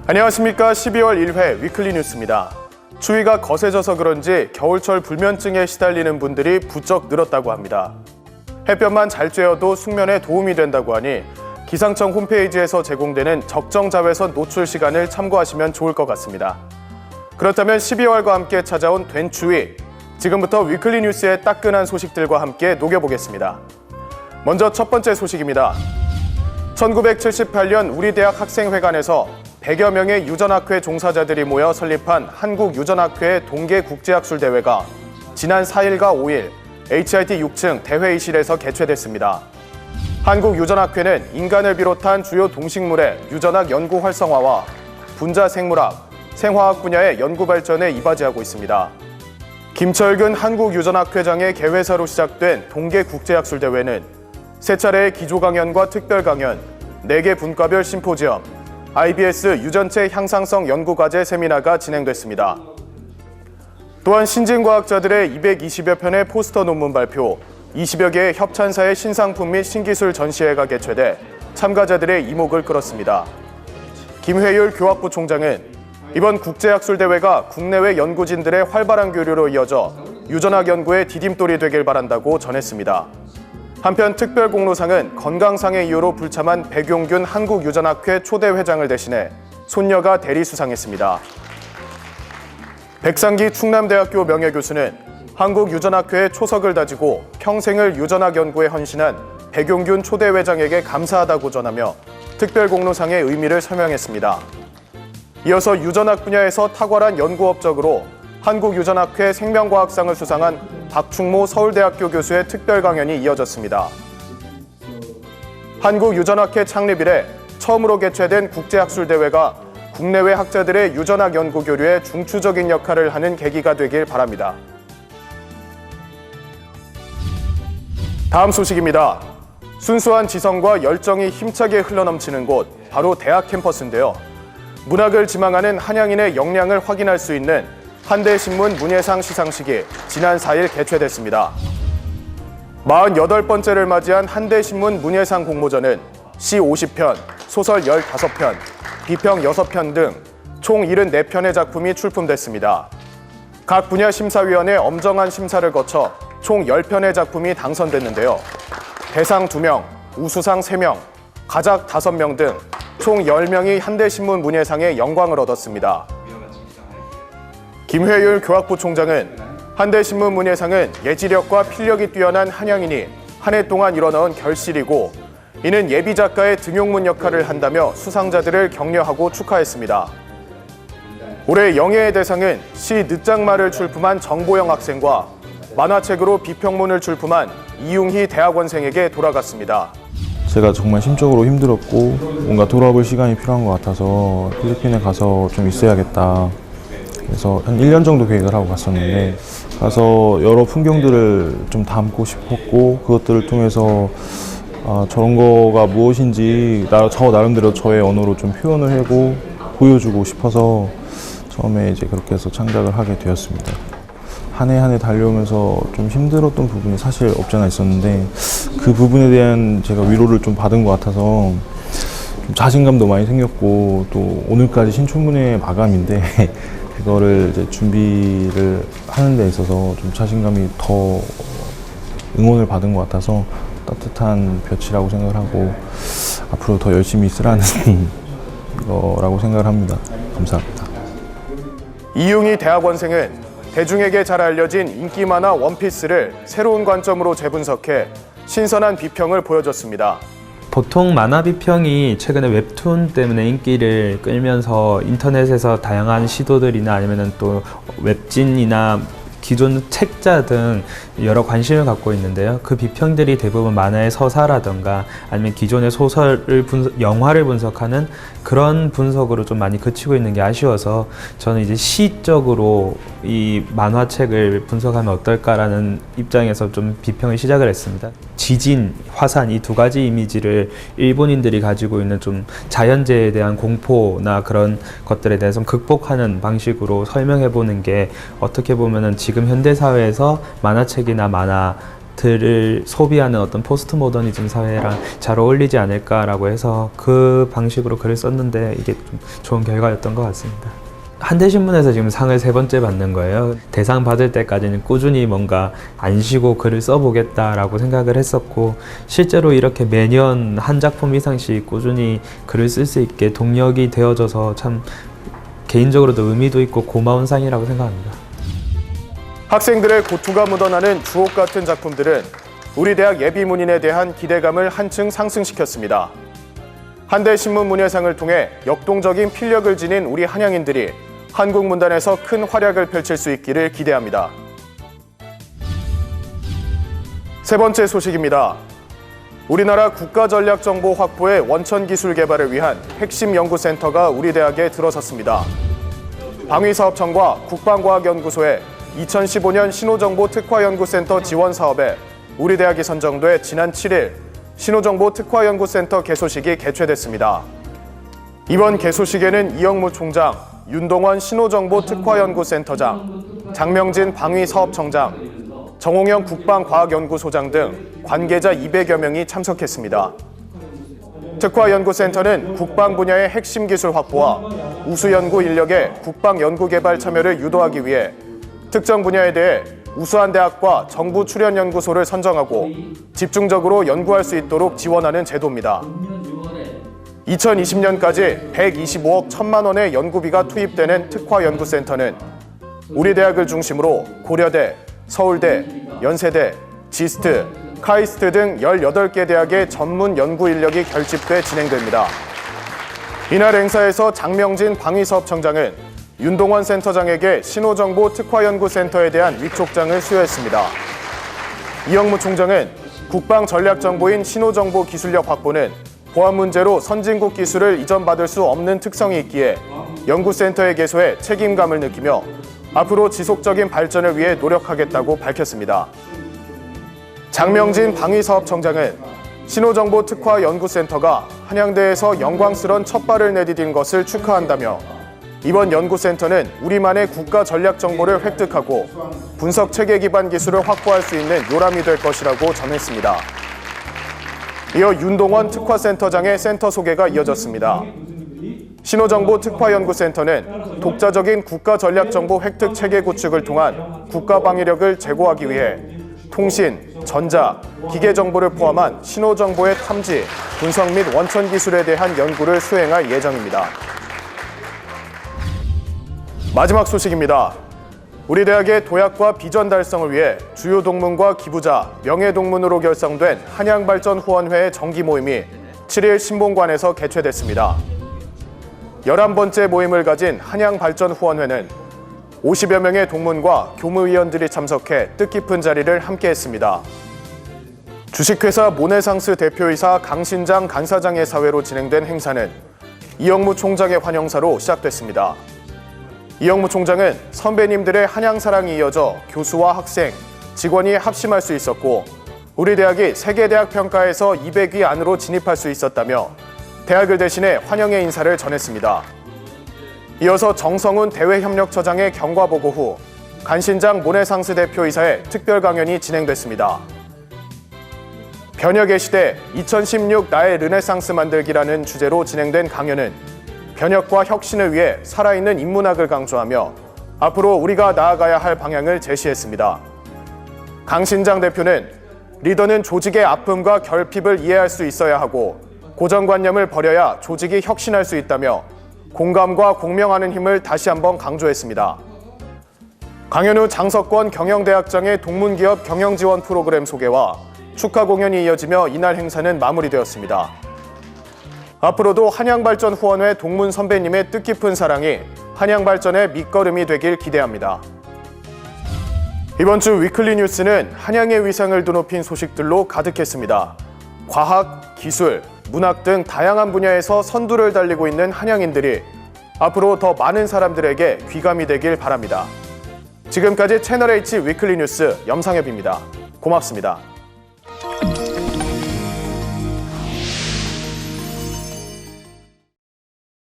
안녕하십니까. 12월 1회 위클리 뉴스입니다. 추위가 거세져서 그런지 겨울철 불면증에 시달리는 분들이 부쩍 늘었다고 합니다. 햇볕만 잘 쬐어도 숙면에 도움이 된다고 하니 기상청 홈페이지에서 제공되는 적정 자외선 노출 시간을 참고하시면 좋을 것 같습니다. 그렇다면 12월과 함께 찾아온 된추위, 지금부터 위클리 뉴스의 따끈한 소식들과 함께 녹여보겠습니다. 먼저 첫 번째 소식입니다. 1978년 우리 대학 학생회관에서 100여 명의 유전학회 종사자들이 모여 설립한 한국유전학회의 동계국제학술대회가 지난 4일과 5일 HIT 6층 대회의실에서 개최됐습니다. 한국유전학회는 인간을 비롯한 주요 동식물의 유전학 연구 활성화와 분자생물학, 생화학 분야의 연구 발전에 이바지하고 있습니다. 김철근 한국유전학회장의 개회사로 시작된 동계국제학술대회는 3차례의 기조 강연과 특별 강연, 4개 분과별 심포지엄, IBS 유전체 향상성 연구과제 세미나가 진행됐습니다. 또한 신진과학자들의 220여 편의 포스터 논문 발표, 20여 개의 협찬사의 신상품 및 신기술 전시회가 개최돼 참가자들의 이목을 끌었습니다. 김회율 교학부 총장은 이번 국제학술대회가 국내외 연구진들의 활발한 교류로 이어져 유전학 연구의 디딤돌이 되길 바란다고 전했습니다. 한편 특별공로상은 건강상의 이유로 불참한 백용균 한국유전학회 초대 회장을 대신해 손녀가 대리 수상했습니다. 백상기 충남대학교 명예교수는 한국유전학회의 초석을 다지고 평생을 유전학 연구에 헌신한 백용균 초대 회장에게 감사하다고 전하며 특별공로상의 의미를 설명했습니다. 이어서 유전학 분야에서 탁월한 연구 업적으로 한국유전학회 생명과학상을 수상한 박충모 서울대학교 교수의 특별 강연이 이어졌습니다. 한국유전학회 창립 이래 처음으로 개최된 국제학술대회가 국내외 학자들의 유전학 연구 교류에 중추적인 역할을 하는 계기가 되길 바랍니다. 다음 소식입니다. 순수한 지성과 열정이 힘차게 흘러넘치는 곳, 바로 대학 캠퍼스인데요. 문학을 지망하는 한양인의 역량을 확인할 수 있는 한대신문 문예상 시상식이 지난 4일 개최됐습니다. 48번째를 맞이한 한대신문 문예상 공모전은 시 50편, 소설 15편, 비평 6편 등 총 74편의 작품이 출품됐습니다. 각 분야 심사위원회 엄정한 심사를 거쳐 총 10편의 작품이 당선됐는데요. 대상 2명, 우수상 3명, 가작 5명 등 총 10명이 한대신문 문예상의 영광을 얻었습니다. 김회율 교학부 총장은 한대신문 문예상은 예지력과 필력이 뛰어난 한양인이 한 해 동안 이뤄넣은 결실이고 이는 예비작가의 등용문 역할을 한다며 수상자들을 격려하고 축하했습니다. 올해 영예의 대상은 시 늦장말을 출품한 정보영 학생과 만화책으로 비평문을 출품한 이웅희 대학원생에게 돌아갔습니다. 제가 정말 심적으로 힘들었고 뭔가 돌아볼 시간이 필요한 것 같아서 필리핀에 가서 좀 있어야겠다. 그래서 한 1년 정도 계획을 하고 갔었는데 가서 여러 풍경들을 좀 담고 싶었고 그것들을 통해서 저런 거가 무엇인지 저 나름대로 저의 언어로 좀 표현을 하고 보여주고 싶어서 처음에 이제 그렇게 해서 창작을 하게 되었습니다. 한 해 한 해 달려오면서 좀 힘들었던 부분이 사실 없지 않아 있었는데 그 부분에 대한 제가 위로를 좀 받은 것 같아서 좀 자신감도 많이 생겼고 또 오늘까지 신춘문예 마감인데 그거를 이제 준비를 하는 데 있어서 좀 자신감이 더 응원을 받은 것 같아서 따뜻한 볕이라고 생각을 하고 앞으로 더 열심히 쓰라는 거라고 생각을 합니다. 감사합니다. 이웅희 대학원생은 대중에게 잘 알려진 인기 만화 원피스를 새로운 관점으로 재분석해 신선한 비평을 보여줬습니다. 보통 만화 비평이 최근에 웹툰 때문에 인기를 끌면서 인터넷에서 다양한 시도들이나 아니면 또 웹진이나 기존 책자 등 여러 관심을 갖고 있는데요. 그 비평들이 대부분 만화의 서사라던가 아니면 기존의 소설을 영화를 분석하는 그런 분석으로 좀 많이 그치고 있는 게 아쉬워서 저는 이제 시적으로 이 만화책을 분석하면 어떨까라는 입장에서 좀 비평을 시작을 했습니다. 지진, 화산 이 두 가지 이미지를 일본인들이 가지고 있는 좀 자연재해에 대한 공포나 그런 것들에 대해서 극복하는 방식으로 설명해 보는 게 어떻게 보면은 지금 현대 사회에서 만화책이나 만화 들을 소비하는 어떤 포스트 모더니즘 사회랑 잘 어울리지 않을까라고 해서 그 방식으로 글을 썼는데 이게 좀 좋은 결과였던 것 같습니다. 한대신문에서 지금 상을 3번째 받는 거예요. 대상 받을 때까지는 꾸준히 뭔가 안 쉬고 글을 써보겠다라고 생각을 했었고, 실제로 이렇게 매년 한 작품 이상씩 꾸준히 글을 쓸 수 있게 동력이 되어져서 참 개인적으로도 의미도 있고 고마운 상이라고 생각합니다. 학생들의 고투가 묻어나는 주옥 같은 작품들은 우리 대학 예비문인에 대한 기대감을 한층 상승시켰습니다. 한대신문 문예상을 통해 역동적인 필력을 지닌 우리 한양인들이 한국 문단에서 큰 활약을 펼칠 수 있기를 기대합니다. 세 번째 소식입니다. 우리나라 국가전략정보 확보의 원천 기술 개발을 위한 핵심 연구센터가 우리 대학에 들어섰습니다. 방위사업청과 국방과학연구소의 2015년 신호정보 특화연구센터 지원 사업에 우리 대학이 선정돼 지난 7일 신호정보 특화연구센터 개소식이 개최됐습니다. 이번 개소식에는 이영무 총장, 윤동원 신호정보 특화연구센터장, 장명진 방위사업청장, 정홍영 국방과학연구소장 등 관계자 200여 명이 참석했습니다. 특화연구센터는 국방 분야의 핵심 기술 확보와 우수 연구 인력의 국방 연구개발 참여를 유도하기 위해 특정 분야에 대해 우수한 대학과 정부 출연 연구소를 선정하고 집중적으로 연구할 수 있도록 지원하는 제도입니다. 2020년까지 125억 1천만 원의 연구비가 투입되는 특화연구센터는 우리 대학을 중심으로 고려대, 서울대, 연세대, 지스트, 카이스트 등 18개 대학의 전문 연구 인력이 결집돼 진행됩니다. 이날 행사에서 장명진 방위사업청장은 윤동원 센터장에게 신호정보 특화연구센터에 대한 위촉장을 수여했습니다. 이영무 총장은 국방전략정보인 신호정보 기술력 확보는 보안 문제로 선진국 기술을 이전받을 수 없는 특성이 있기에 연구센터의 개소에 책임감을 느끼며 앞으로 지속적인 발전을 위해 노력하겠다고 밝혔습니다. 장명진 방위사업청장은 신호정보 특화연구센터가 한양대에서 영광스런 첫 발을 내디딘 것을 축하한다며 이번 연구센터는 우리만의 국가 전략 정보를 획득하고 분석 체계 기반 기술을 확보할 수 있는 요람이 될 것이라고 전했습니다. 이어 윤동원 특화센터장의 센터 소개가 이어졌습니다. 신호정보 특화연구센터는 독자적인 국가 전략 정보 획득 체계 구축을 통한 국가 방위력을 제고하기 위해 통신, 전자, 기계 정보를 포함한 신호정보의 탐지, 분석 및 원천 기술에 대한 연구를 수행할 예정입니다. 마지막 소식입니다. 우리 대학의 도약과 비전 달성을 위해 주요 동문과 기부자, 명예동문으로 결성된 한양발전후원회의 정기 모임이 7일 신봉관에서 개최됐습니다. 11번째 모임을 가진 한양발전후원회는 50여 명의 동문과 교무위원들이 참석해 뜻깊은 자리를 함께했습니다. 주식회사 모네상스 대표이사 강신장 간사장의 사회로 진행된 행사는 이영무 총장의 환영사로 시작됐습니다. 이영무 총장은 선배님들의 한양사랑이 이어져 교수와 학생, 직원이 합심할 수 있었고 우리 대학이 세계대학 평가에서 200위 안으로 진입할 수 있었다며 대학을 대신해 환영의 인사를 전했습니다. 이어서 정성훈 대외협력처장의 경과보고 후 간신장 모네상스 대표이사의 특별 강연이 진행됐습니다. 변혁의 시대 2016 나의 르네상스 만들기라는 주제로 진행된 강연은 변혁과 혁신을 위해 살아있는 인문학을 강조하며 앞으로 우리가 나아가야 할 방향을 제시했습니다. 강신장 대표는 리더는 조직의 아픔과 결핍을 이해할 수 있어야 하고 고정관념을 버려야 조직이 혁신할 수 있다며 공감과 공명하는 힘을 다시 한번 강조했습니다. 강연 후 장석권 경영대학장의 동문기업 경영지원 프로그램 소개와 축하 공연이 이어지며 이날 행사는 마무리되었습니다. 앞으로도 한양발전후원회 동문 선배님의 뜻깊은 사랑이 한양발전의 밑거름이 되길 기대합니다. 이번 주 위클리 뉴스는 한양의 위상을 드높인 소식들로 가득했습니다. 과학, 기술, 문학 등 다양한 분야에서 선두를 달리고 있는 한양인들이 앞으로 더 많은 사람들에게 귀감이 되길 바랍니다. 지금까지 채널H 위클리 뉴스 염상엽입니다. 고맙습니다.